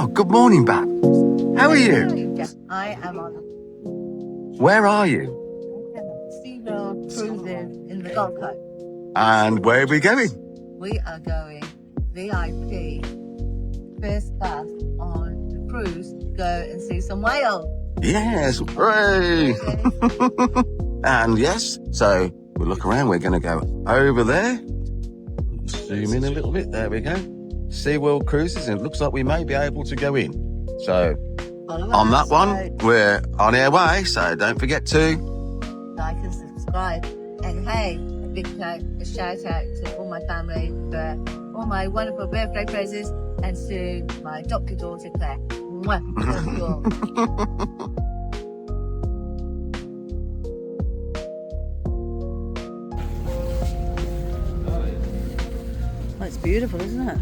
Oh, good morning, Bat. How are you? I am on Where are you? Seagull Cruises in the Gold Coast. And where are we going? We are going VIP first class on the cruise to go and see some whales. Yes, hooray! And yes, so we'll look around. We're going to go over there. Zoom in a little bit. There we go. SeaWorld Cruises, and it looks like we may be able to go in. So on that one, we're on our way. So don't forget to like and subscribe. And hey, a big shout out to all my family for all my wonderful birthday presents, and to my adopted daughter Claire. Mwah. Oh, it's beautiful, isn't it?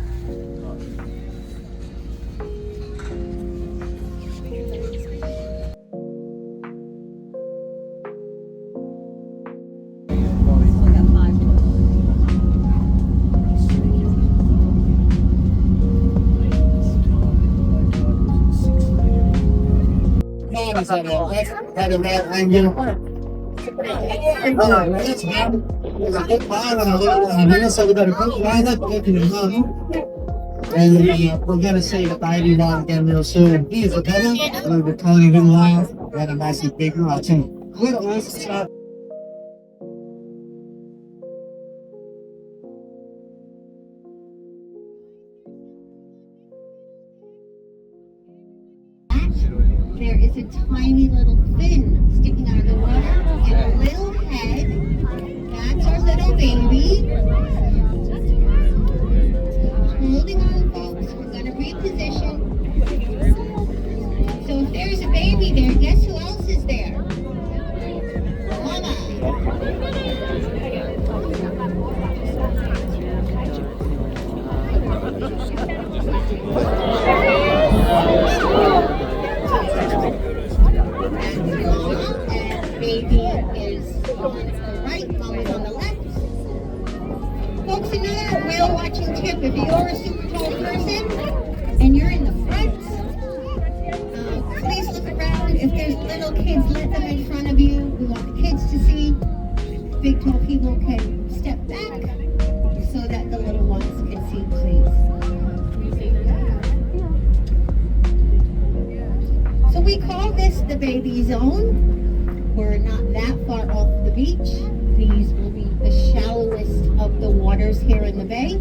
And we're going to see the baby one again real soon. Here's the baby. We'll be calling him live. We had a massive big one. There is a tiny little fin sticking out of the water and a little head. That's our little baby. Holding on, folks. We're going to reposition. So if there's a baby there, guess who else is there? Mama. Baby is on the right, Mama's on the left. Folks, another whale watching tip: if you're a super tall person and you're in the front, please look around. If there's little kids, let them in front of you. We want the kids to see. Big tall people can step back so that the little ones can see, please. So we call this the baby zone. We're not that far off the beach. These will be the shallowest of the waters here in the bay.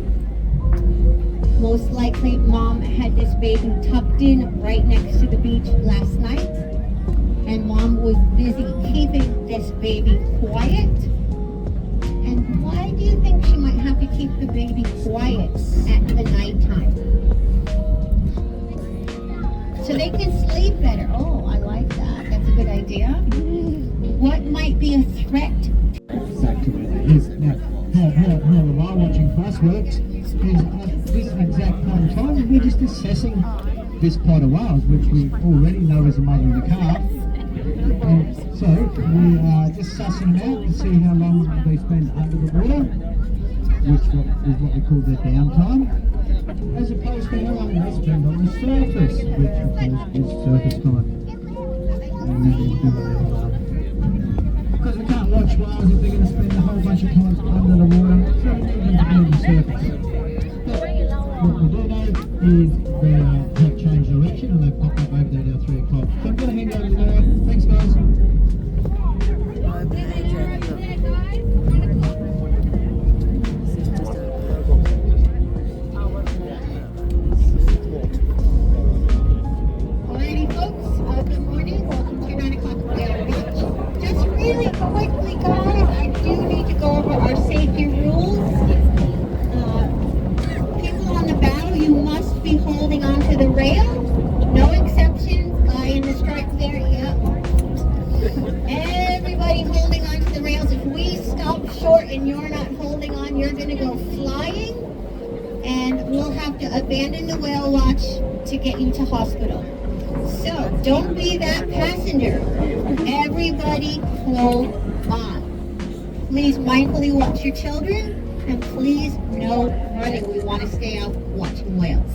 Most likely, Mom had this baby tucked in right next to the beach last night. And Mom was busy keeping this baby quiet. And why do you think she might have to keep the baby quiet at the nighttime? So they can sleep better. Oh, I like that. That's a good idea. What might be a threat? Exactly where that is. Now, how the whale watching for us works is this is an exact point in time. We're just assessing this pod of whales, which we already know is a mother and a calf. And so we are just sussing them out and see how long they spend under the water, which is what we call their downtime, as opposed to how long they spend on the surface, which of course is surface time. And then we'll do because we can't watch whales if they're going to spend a whole bunch of time under the water, so we need them to be on the surface. But what we do know is they have changed direction and they've popped up over there now 3 o'clock. So I'm going to hand over to Laura. Thanks, guys. Alrighty, folks. Good morning. Welcome to 9 o'clock Whale Beach. Just really quickly, guys, I do need to go over our safety rules. People on the bow, you must be holding onto the rail. No exceptions. Guy in the stripe there, yep. Everybody holding onto the rails. If we stop short and you're not holding on, you're going to go flying. And we'll have to abandon the whale watch to get you to hospital. So, don't be that passenger. Everybody hold on. Please mindfully watch your children, and please no running. We want to stay out watching whales.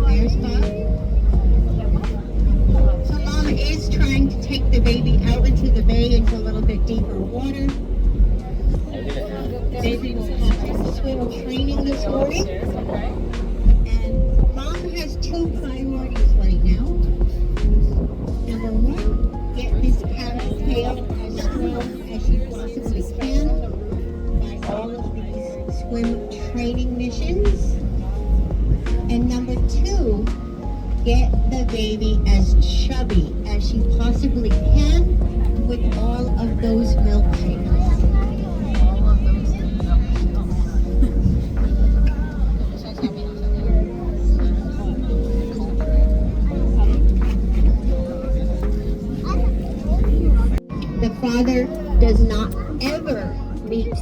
There's Bob. So Mom is trying to take the baby out into the bay into a little bit deeper water. Baby was having swim training this morning. And Mom has two priorities right now. Number one, get this cat's tail as strong as she possibly can by all of these swim training missions. And number two, get the baby as chubby as she possibly can with all of those milkshakes. The father does not ever meet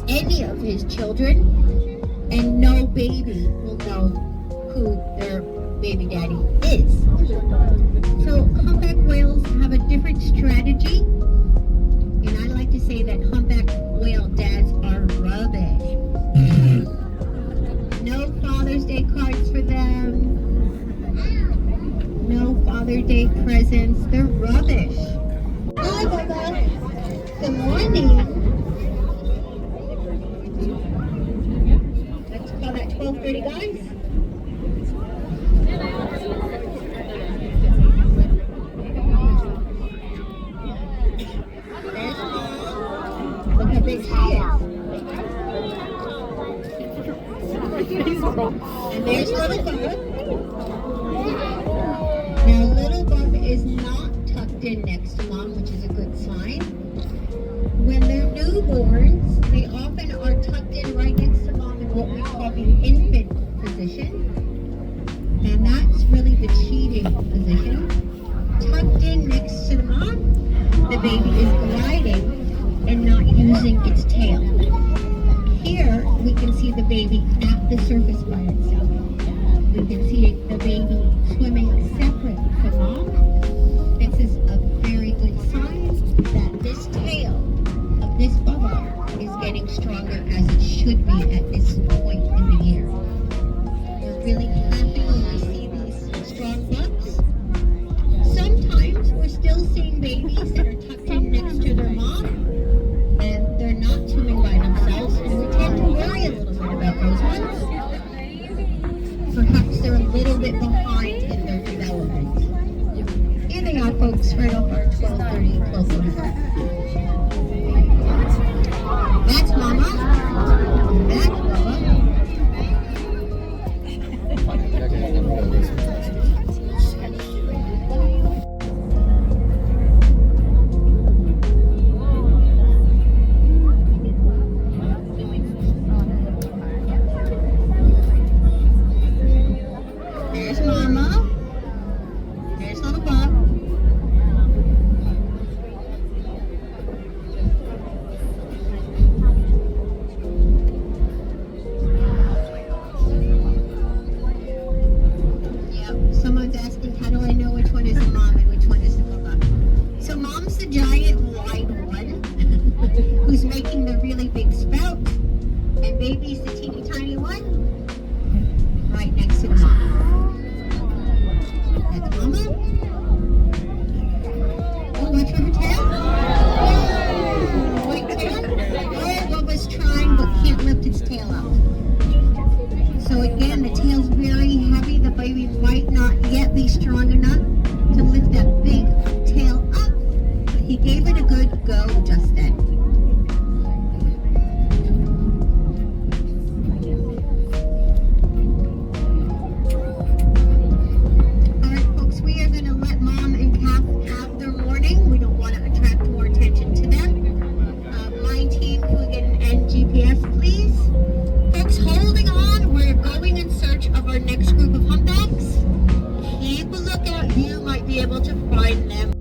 any of his children, and no baby will know who their baby daddy is. So humpback whales have a different strategy, and I like to say that humpback whale dads are rubbish. No Father's Day cards for them. No Father's Day presents. They're rubbish. Hi, Bubba. Good morning. Let's call that 12:30, guys. There's Mom. Look how big she is. And there's little Bubba. Now, little Bubba is not tucked in next to Mom, which is a good sign. When they're newborns, they often are tucked in right next to Mom in what we call the infant position. And that's really the cheating position. Tucked in next to the mom, the baby is gliding and not using its tail. Here, we can see the baby at the surface by itself. We can see the baby swimming separate from mom. This is a very good sign that this tail of this bubba is getting stronger as it should be at this point in the year. We're really happy when we see these strong bucks. Sometimes we're still seeing babies that are tucked in next to their mom and they're not swimming by themselves, and we tend to worry a little bit about those ones. Perhaps they're a little bit behind in their development. Here they are, folks, right off our 12:30, 12:45. That's Mama. That's Bubba. There's Mama. There's little Bob. Yep, someone's asking, how do I know which one is the mom and which one is the Bubba? So Mom's the giant wide one who's making the really big spout, and Baby's the teeny tiny one right next to the mom. That's Mama. Oh, watch for her tail. White tail. Oh, Bubba's trying but can't lift its tail up. So again, the tail's very heavy. The baby might not yet be strong enough to lift that big tail up. But he gave it a good go just then. All right, folks, we are going to let Mom and Kath have their morning. We don't want to attract more attention to them. My team, can we get an end GPS, please? Folks, holding on. We're going in search of our next group of humpbacks. Keep a lookout. You might be able to find them.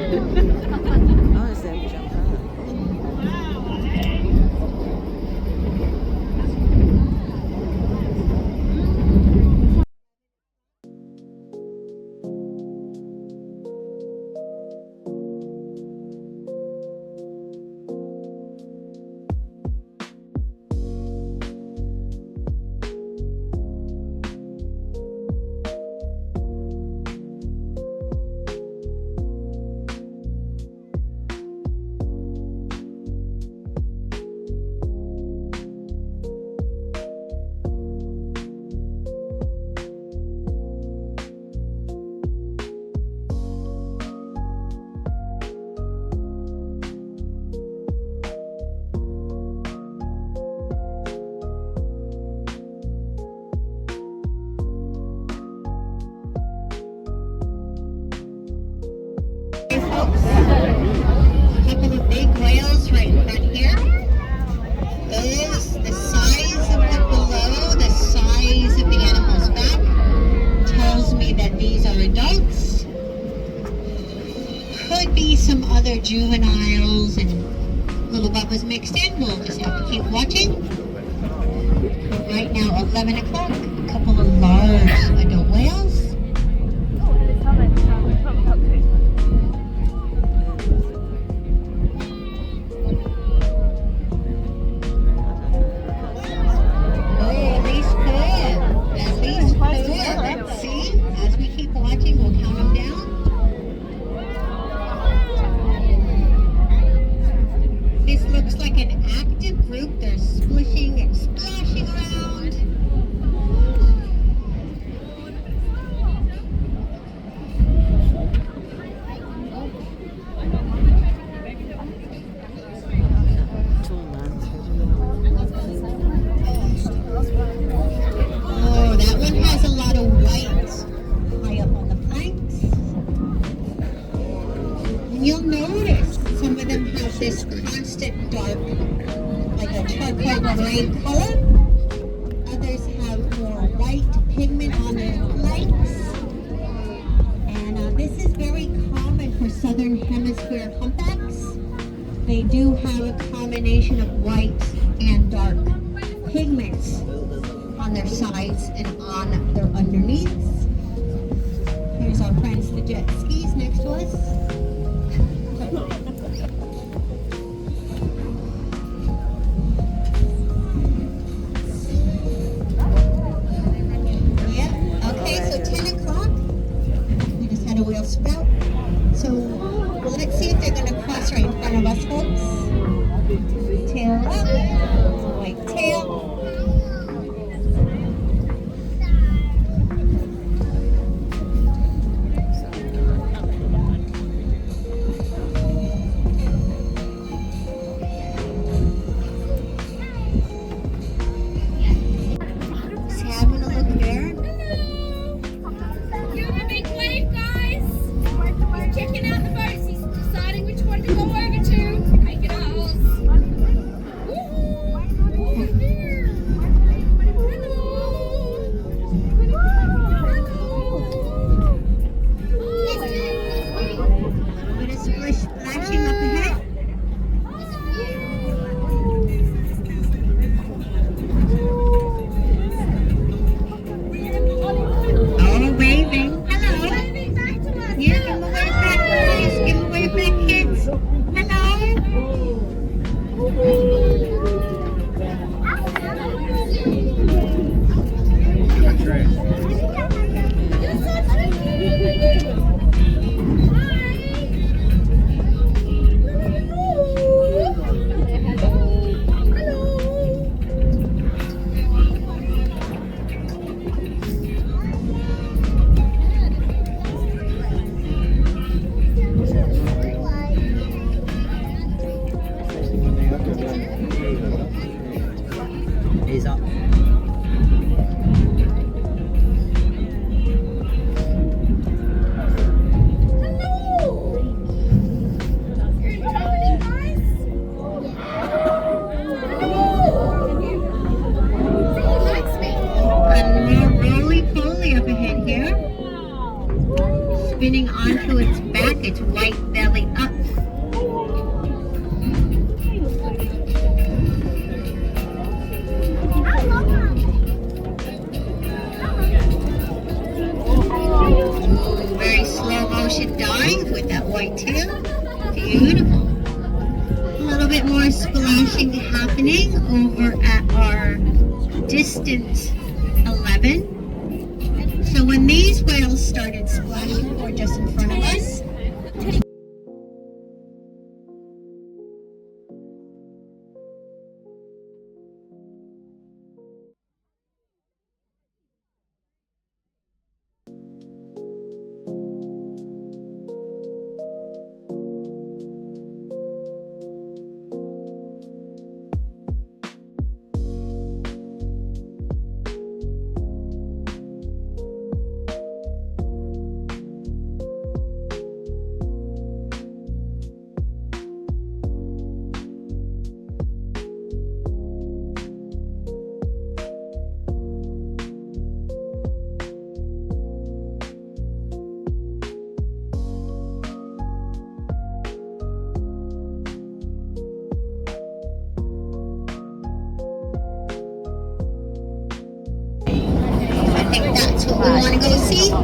Oh, it's them jump out. A couple of big whales right in front here. Those, the size of the below, the size of the animal's back, tells me that these are adults. Could be some other juveniles and little bubbas mixed in. We'll just have to keep watching. Right now, 11 o'clock, a couple of large adult whales. They're splishing and splashing around. Oh, that one has a lot of white high up on the planks. And you'll notice some of them have this constant dark, like a charcoal gray color. Others have more white pigment on their flanks. And this is very common for southern hemisphere humpbacks. They do have a combination of white and dark pigments on their sides and on their underneaths. Here's our friends the jet skis next to us. A wheel spout. So let's see if they're going to cross right in front of us, folks. Tail up, white tail. Just having a look there. Checking out the boats, he's deciding which one to go over to. Take it out. white belly up. Ooh, very slow motion dive with that white tail. Beautiful. A little bit more splashing happening over at our distant 11. So when these whales started splashing, or just in front of us, I think that's what we want to go see. So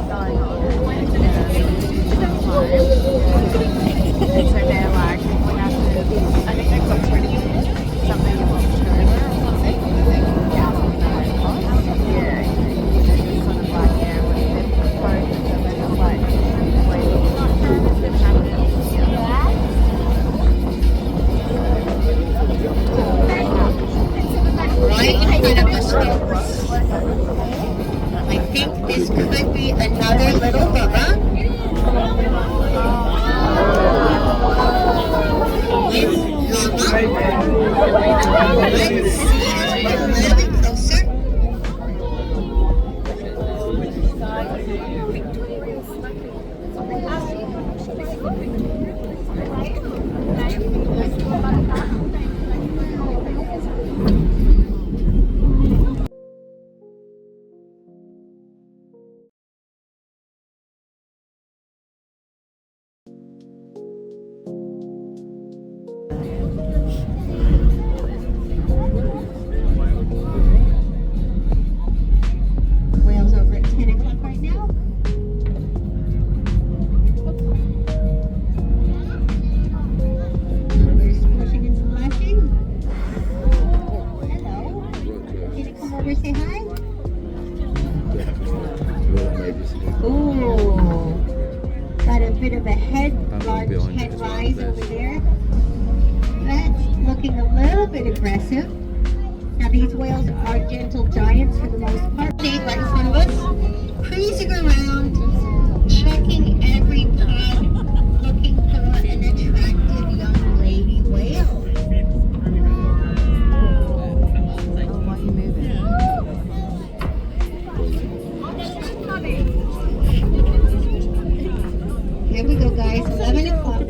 they're like, we have to, I think they've got something in October or something. Yeah, it's sort of like, yeah, when they've proposed and then it's like, wait, it's not sure if it's going to happen. Right in front of us, folks. I think this could be another little bubba. With llama. Let's see as we get a little bit closer. Whales over at 10 o'clock right now. We're splashing and splashing. Hello. Can you come over and say hi? Ooh. Got a bit of a large head rise over there. That's looking a little bit aggressive. Now these whales are gentle giants for the most part. Right in front of us, cruising around, checking every pod, looking for an attractive young lady whale. Why are you moving? Here we go, guys. 11 o'clock.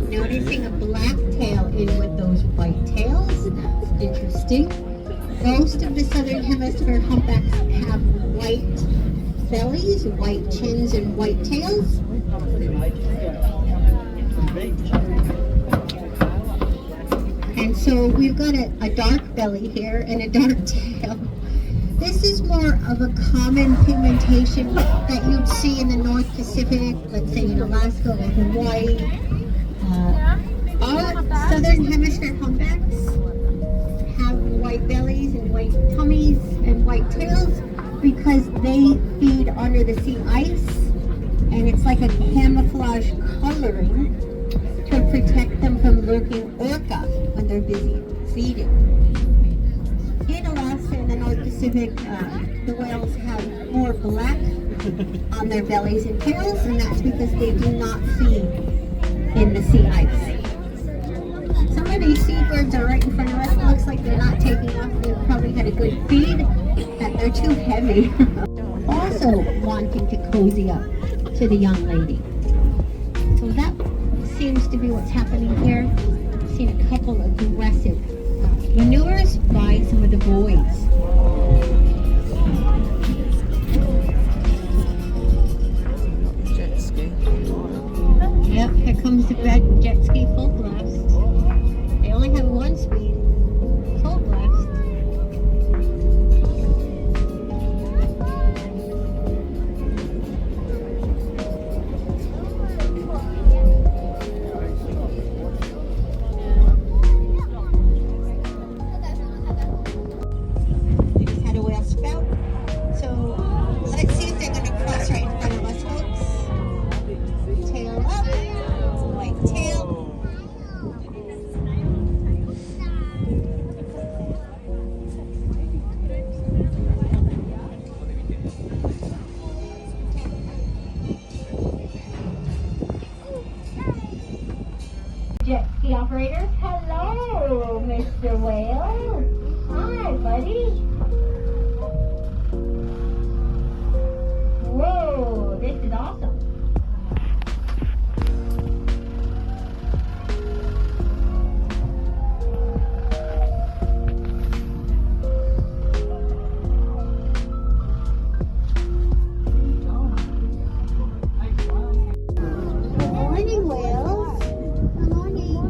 Noticing a black tail in with those white tails. Interesting. Most of the southern hemisphere humpbacks have white bellies, white chins, and white tails. And so we've got a dark belly here and a dark tail. This is more of a common pigmentation that you'd see in the North Pacific, let's say in Alaska or Hawaii. Our southern hemisphere humpbacks have white bellies and white tummies and white tails because they feed under the sea ice, and it's like a camouflage coloring to protect them from lurking orca when they're busy feeding. In Alaska and the North Pacific, the whales have more black on their bellies and tails, and that's because they do not feed in the sea ice. Some of these seabirds are right in front of us. It looks like they're not taking off. They've probably had a good feed, and they're too heavy. Also, also wanting to cozy up to the young lady. So that seems to be what's happening here. I've seen a couple of aggressive maneuvers by some of the boys. Jet ski. Yep, here comes the red jet ski full blast. They only have one speed. Full blast. They just had a whale spout. So let's see if they're going to cross right in front of us, folks. Tail up, white tail. Jet ski operators, hello, Mr. Whale. Hi, buddy. Whoa, this is awesome. Good morning, whales. Good morning.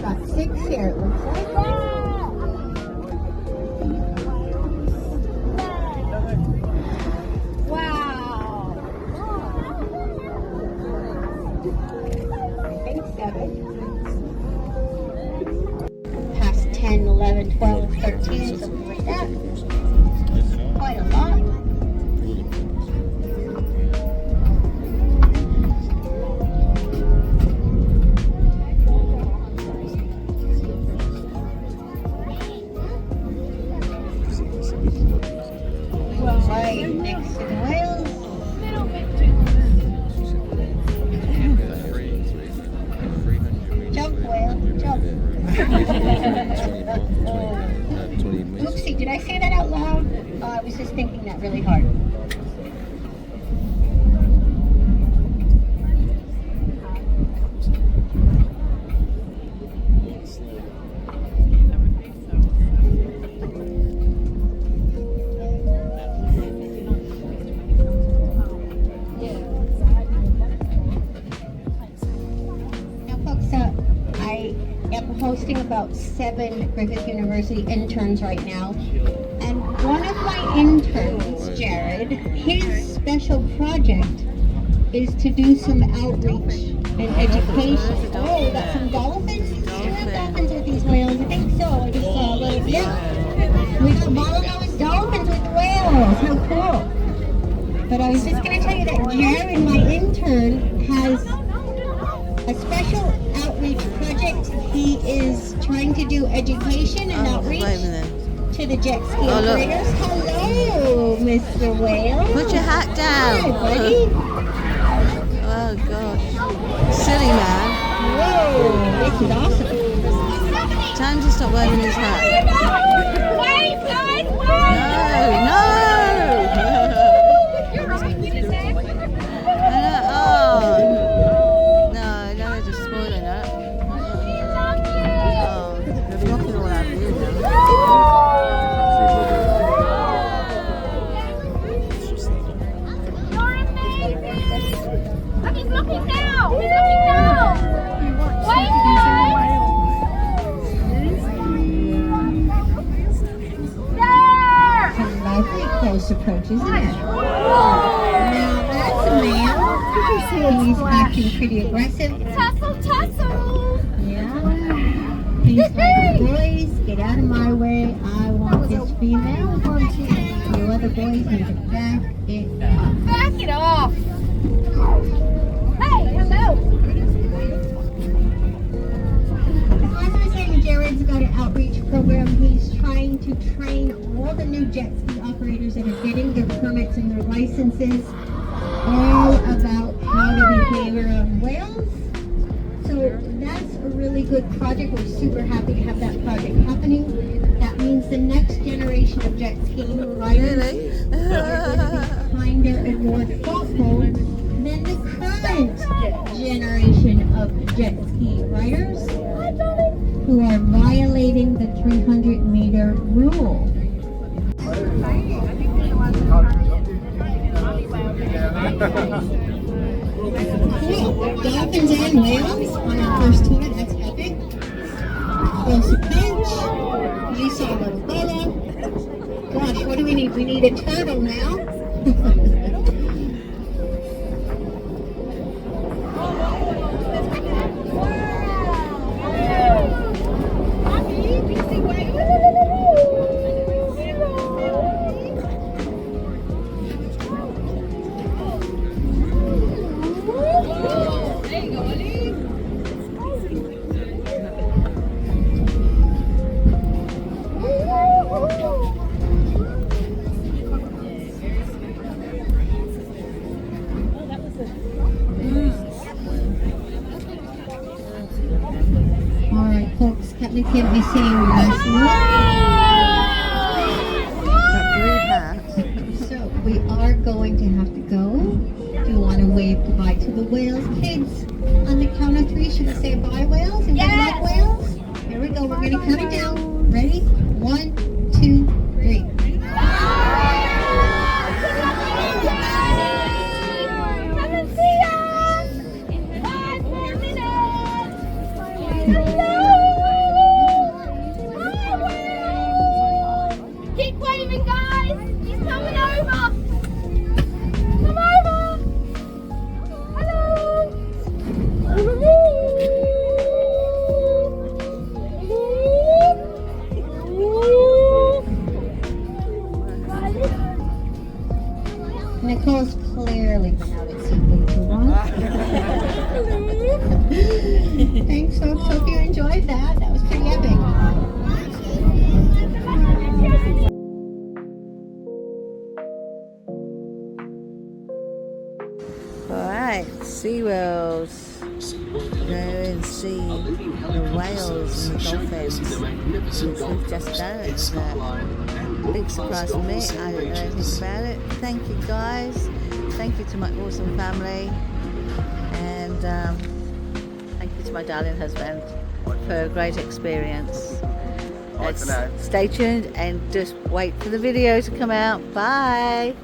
Got 6 here, it looks like. Wow. I think 7. Past 10, 11, 12, 13, something like that. Quite a lot. Right next to the whales. Jump, whale, jump. Oopsie, did I say that out loud? I was just thinking that really hard. Now, folks, I am hosting about 7 Griffith University interns right now. And one of my interns, Jared, his special project is to do some outreach and education. Oh, we got some dolphins. Do we have dolphins with these whales? I think so. I just saw a little, yeah. We got bottlenose dolphins with whales. How cool. But I was just going to tell you that Jared, my intern, has a special outreach project. He is trying to do education and outreach to the jet ski Oh, look. operators. Hello, Mr. Whale. Put your hat down. Hi, buddy. Oh gosh. Silly man. Whoa, this is awesome. Tell him to stop wearing his hat. Wait, guys, wait. No, You're right, you just said. Oh. No, they're just spoiling it. Oh, they're blocking all our view now. You're amazing. Look, he's looking now. He's looking now. Wait, there. Some lovely close approach, isn't it? Now that's a male. He's acting pretty aggressive. Tussle, tussle. Yeah. He's like, boys, get out of my way. I want this female. You other boys need to back it up. Back it off. Hey, hello. As I was saying, Jared's got an outreach program. He's trying to train all the new jet ski operators that are getting their permits and their licenses all about how to behave around whales. So that's a really good project. We're super happy to have that project happening. That means the next generation of jet skiing riders are going to be kinder and more thoughtful than the current generation of jet ski riders who are violating the 300-meter rule. Cool. Dolphins and whales on our first tour. That's epic. Close pinch. We saw a little Bella. Gosh, what do we need? We need a turtle now. Alright folks, Captain Kim is saying last word. So we are going to have to go. Do you want to wave goodbye to the whales? Kids, on the count of 3, should we say bye whales and good luck whales? Here we go, we're going to count it down. Ready? 1, 2, 3. Keep waving, guys! He's coming over! Come over! Hello! Nicole's clearly been out at sea way too long. Thanks folks, hope you enjoyed that. That was pretty epic. Alright, SeaWorld. Go and see the whales and the dolphins, which we've just done. It's a big surprise to me. I didn't know anything about it. Thank you guys. Thank you to my awesome family. And thank you to my darling husband for a great experience. Stay tuned and just wait for the video to come out. Bye.